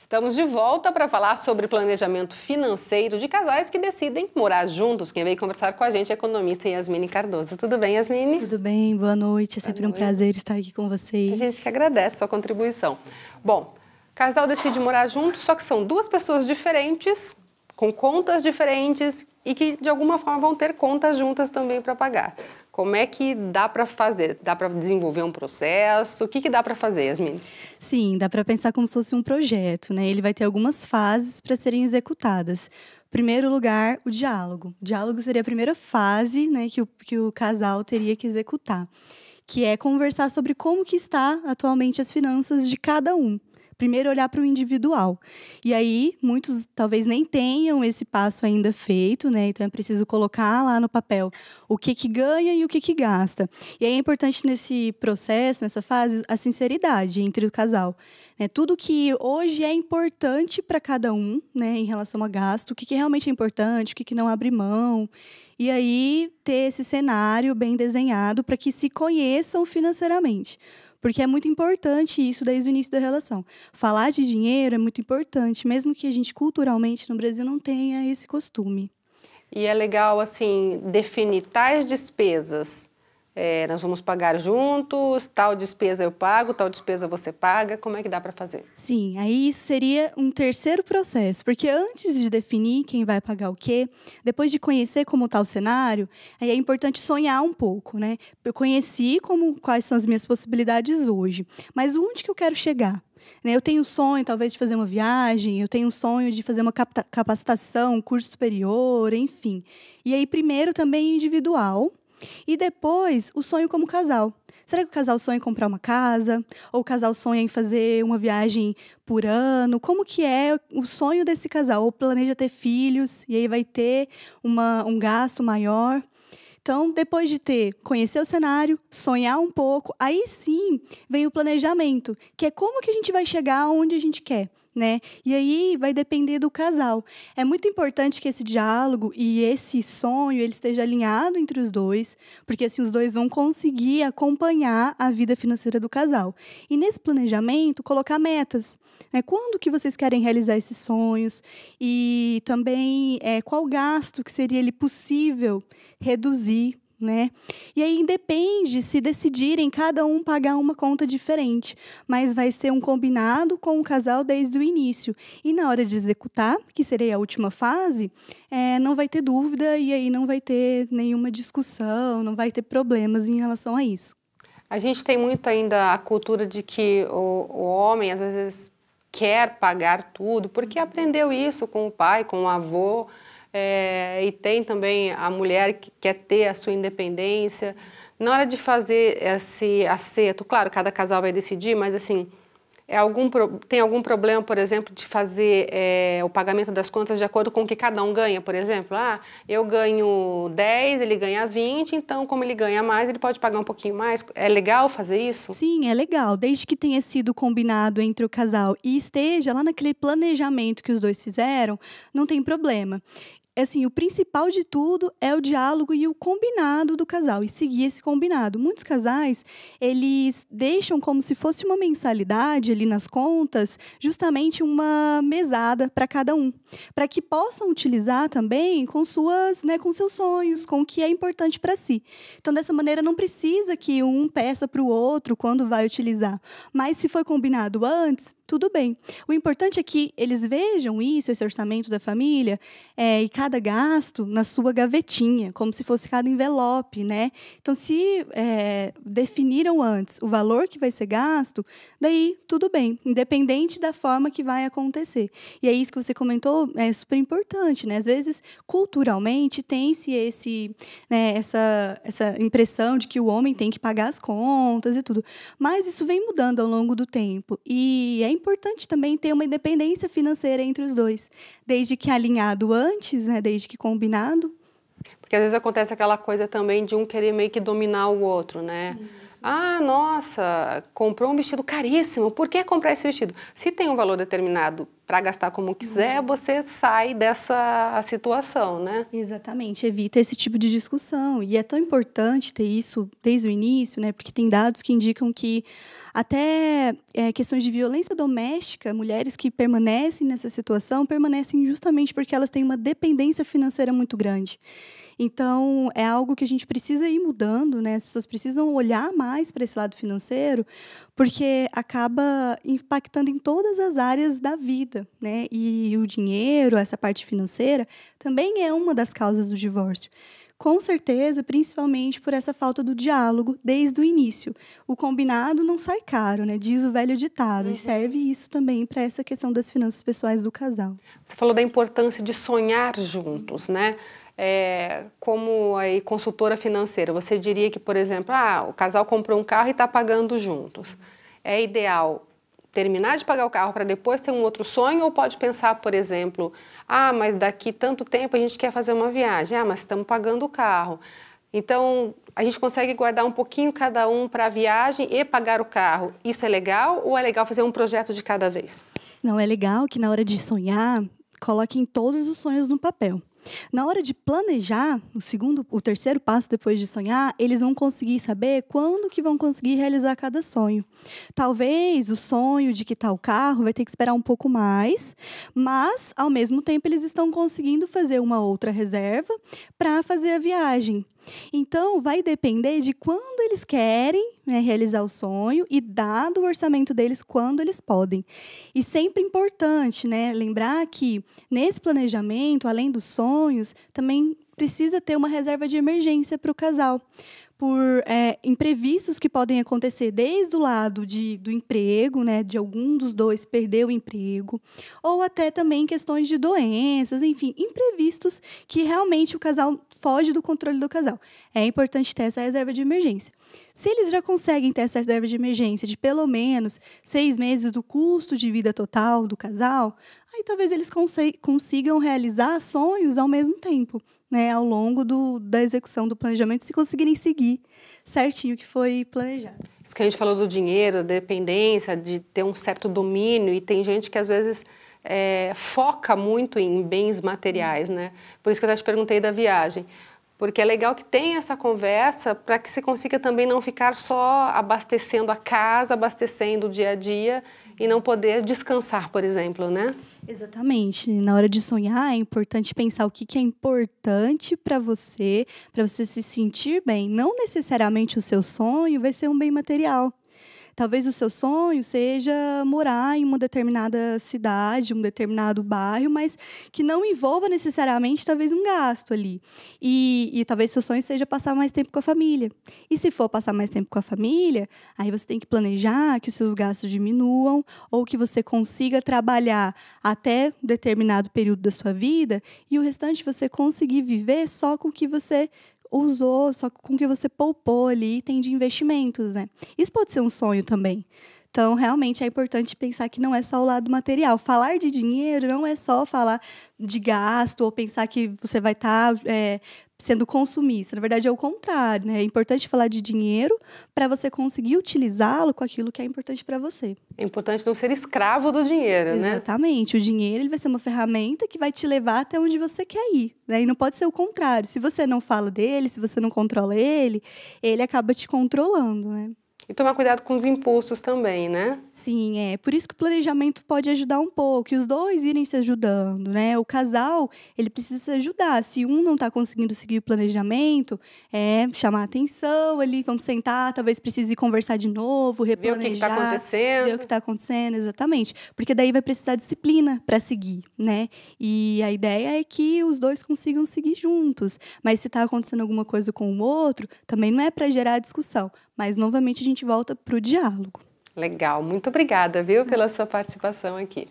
Estamos de volta para falar sobre planejamento financeiro de casais que decidem morar juntos. Quem veio conversar com a gente é a economista Yasmine Cardoso. Tudo bem, Yasmine? Tudo bem, boa noite. É sempre um prazer estar aqui com vocês. A gente que agradece a sua contribuição. Bom, casal decide morar junto, só que são duas pessoas diferentes, com contas diferentes e que de alguma forma vão ter contas juntas também para pagar. Como é que dá para fazer? Dá para desenvolver um processo? O que dá para fazer, Yasmine? Sim, dá para pensar como se fosse um projeto, né? Ele vai ter algumas fases para serem executadas. Primeiro lugar, o diálogo. O diálogo seria a primeira fase, né, que o casal teria que executar, que é conversar sobre como que está atualmente as finanças de cada um. Primeiro, olhar para o individual. E aí, muitos talvez nem tenham esse passo ainda feito, né? Então, é preciso colocar lá no papel o que ganha e o que gasta. E aí, é importante nesse processo, nessa fase, a sinceridade entre o casal. Tudo que hoje é importante para cada um, né, em relação a gasto, o que realmente é importante, o que não abre mão. E aí, ter esse cenário bem desenhado para que se conheçam financeiramente. Porque é muito importante isso desde o início da relação. Falar de dinheiro é muito importante, mesmo que a gente culturalmente no Brasil não tenha esse costume. E é legal, assim, definir tais despesas. Nós vamos pagar juntos, tal despesa eu pago, tal despesa você paga. Como é que dá para fazer? Sim, aí isso seria um terceiro processo, porque antes de definir quem vai pagar o quê, depois de conhecer como está o cenário, aí é importante sonhar um pouco, né? Eu conheci quais são as minhas possibilidades hoje, mas onde que eu quero chegar? Eu tenho um sonho, talvez, de fazer uma viagem, eu tenho um sonho de fazer uma capacitação, um curso superior, enfim. E aí, primeiro, também individual, e depois, o sonho como casal. Será que o casal sonha em comprar uma casa? Ou o casal sonha em fazer uma viagem por ano? Como que é o sonho desse casal? Ou planeja ter filhos e aí vai ter um gasto maior? Então, depois de conhecer o cenário, sonhar um pouco, aí sim vem o planejamento, que é como que a gente vai chegar onde a gente quer. E aí vai depender do casal. É muito importante que esse diálogo e esse sonho ele esteja alinhado entre os dois, porque assim os dois vão conseguir acompanhar a vida financeira do casal. E nesse planejamento, colocar metas. Quando que vocês querem realizar esses sonhos? E também qual gasto que seria possível reduzir. E aí depende se decidirem cada um pagar uma conta diferente, mas vai ser um combinado com o casal desde o início. E na hora de executar, que seria a última fase, não vai ter dúvida e aí não vai ter nenhuma discussão, não vai ter problemas em relação a isso. A gente tem muito ainda a cultura de que o homem, às vezes, quer pagar tudo, porque aprendeu isso com o pai, com o avô, e tem também a mulher que quer ter a sua independência. Na hora de fazer esse acerto, claro, cada casal vai decidir, mas assim, tem algum problema, por exemplo, de fazer o pagamento das contas de acordo com o que cada um ganha, por exemplo? Eu ganho 10, ele ganha 20, então como ele ganha mais, ele pode pagar um pouquinho mais. É legal fazer isso? Sim, é legal, desde que tenha sido combinado entre o casal e esteja lá naquele planejamento que os dois fizeram, não tem problema. Assim, o principal de tudo é o diálogo e o combinado do casal, e seguir esse combinado. Muitos casais, eles deixam como se fosse uma mensalidade ali nas contas, justamente uma mesada para cada um, para que possam utilizar também com seus sonhos, com o que é importante para si. Então, dessa maneira, não precisa que um peça para o outro quando vai utilizar, mas se foi combinado antes, tudo bem. O importante é que eles vejam isso, esse orçamento da família, e cada gasto na sua gavetinha, como se fosse cada envelope, Então, se definiram antes o valor que vai ser gasto, daí tudo bem, independente da forma que vai acontecer. E é isso que você comentou, é super importante, Às vezes, culturalmente, tem-se essa impressão de que o homem tem que pagar as contas e tudo, mas isso vem mudando ao longo do tempo, e é importante também ter uma independência financeira entre os dois, desde que alinhado antes, desde que combinado. Porque às vezes acontece aquela coisa também de um querer meio que dominar o outro, Isso. Nossa, comprou um vestido caríssimo, por que comprar esse vestido? Se tem um valor determinado para gastar como quiser, você sai dessa situação, né? Exatamente, evita esse tipo de discussão. E é tão importante ter isso desde o início, né? Porque tem dados que indicam que até questões de violência doméstica, mulheres que permanecem nessa situação, permanecem justamente porque elas têm uma dependência financeira muito grande. Então, é algo que a gente precisa ir mudando, né? As pessoas precisam olhar mais para esse lado financeiro, porque acaba impactando em todas as áreas da vida, né? E o dinheiro, essa parte financeira, também é uma das causas do divórcio. Com certeza, principalmente por essa falta do diálogo desde o início. O combinado não sai caro, né? Diz o velho ditado. E serve isso também para essa questão das finanças pessoais do casal. Você falou da importância de sonhar juntos, né? Como aí, consultora financeira, você diria que, por exemplo, o casal comprou um carro e está pagando juntos. É ideal terminar de pagar o carro para depois ter um outro sonho, ou pode pensar, por exemplo, mas daqui tanto tempo a gente quer fazer uma viagem, mas estamos pagando o carro. Então, a gente consegue guardar um pouquinho cada um para a viagem e pagar o carro. Isso é legal, ou é legal fazer um projeto de cada vez? Não, é legal que na hora de sonhar, coloquem todos os sonhos no papel. Na hora de planejar, o terceiro passo depois de sonhar, eles vão conseguir saber quando que vão conseguir realizar cada sonho. Talvez o sonho de quitar o carro vai ter que esperar um pouco mais, mas, ao mesmo tempo, eles estão conseguindo fazer uma outra reserva para fazer a viagem. Então, vai depender de quando eles querem, né, realizar o sonho e dado o orçamento deles, quando eles podem. E sempre importante, né, lembrar que nesse planejamento, além dos sonhos, também precisa ter uma reserva de emergência para o casal. Por imprevistos que podem acontecer desde o lado do emprego, né, de algum dos dois perder o emprego, ou até também questões de doenças, enfim, imprevistos que realmente o casal foge do controle do casal. É importante ter essa reserva de emergência. Se eles já conseguem ter essa reserva de emergência de pelo menos 6 meses do custo de vida total do casal, aí talvez eles consigam realizar sonhos ao mesmo tempo, né, ao longo da execução do planejamento, se conseguirem seguir certinho o que foi planejado. Isso que a gente falou do dinheiro, da dependência, de ter um certo domínio, e tem gente que às vezes foca muito em bens materiais, né? Por isso que eu já te perguntei da viagem. Porque é legal que tenha essa conversa para que se consiga também não ficar só abastecendo a casa, abastecendo o dia a dia e não poder descansar, por exemplo, né? Exatamente. Na hora de sonhar, é importante pensar o que é importante para você se sentir bem. Não necessariamente o seu sonho vai ser um bem material. Talvez o seu sonho seja morar em uma determinada cidade, um determinado bairro, mas que não envolva necessariamente talvez um gasto ali. E talvez seu sonho seja passar mais tempo com a família. E se for passar mais tempo com a família, aí você tem que planejar que os seus gastos diminuam ou que você consiga trabalhar até um determinado período da sua vida e o restante você conseguir viver só com o que você usou, só com o que você poupou ali, tem de investimentos, né? Isso pode ser um sonho também. Então, realmente é importante pensar que não é só o lado material. Falar de dinheiro não é só falar de gasto ou pensar que você vai estar sendo consumista. Na verdade, é o contrário, né? É importante falar de dinheiro para você conseguir utilizá-lo com aquilo que é importante para você. É importante não ser escravo do dinheiro, né? Exatamente. O dinheiro ele vai ser uma ferramenta que vai te levar até onde você quer ir, né? E não pode ser o contrário. Se você não fala dele, se você não controla ele, ele acaba te controlando, né? E tomar cuidado com os impulsos também, né? Sim, por isso que o planejamento pode ajudar um pouco, e os dois irem se ajudando, né? O casal, ele precisa se ajudar. Se um não está conseguindo seguir o planejamento, chamar a atenção ali, vamos sentar, talvez precise conversar de novo, replanejar. Ver o que está acontecendo. Ver o que está acontecendo, exatamente. Porque daí vai precisar disciplina para seguir, né? E a ideia é que os dois consigam seguir juntos. Mas se está acontecendo alguma coisa com o outro, também não é para gerar discussão. Mas, novamente, a gente volta para o diálogo. Legal, muito obrigada, viu, pela sua participação aqui.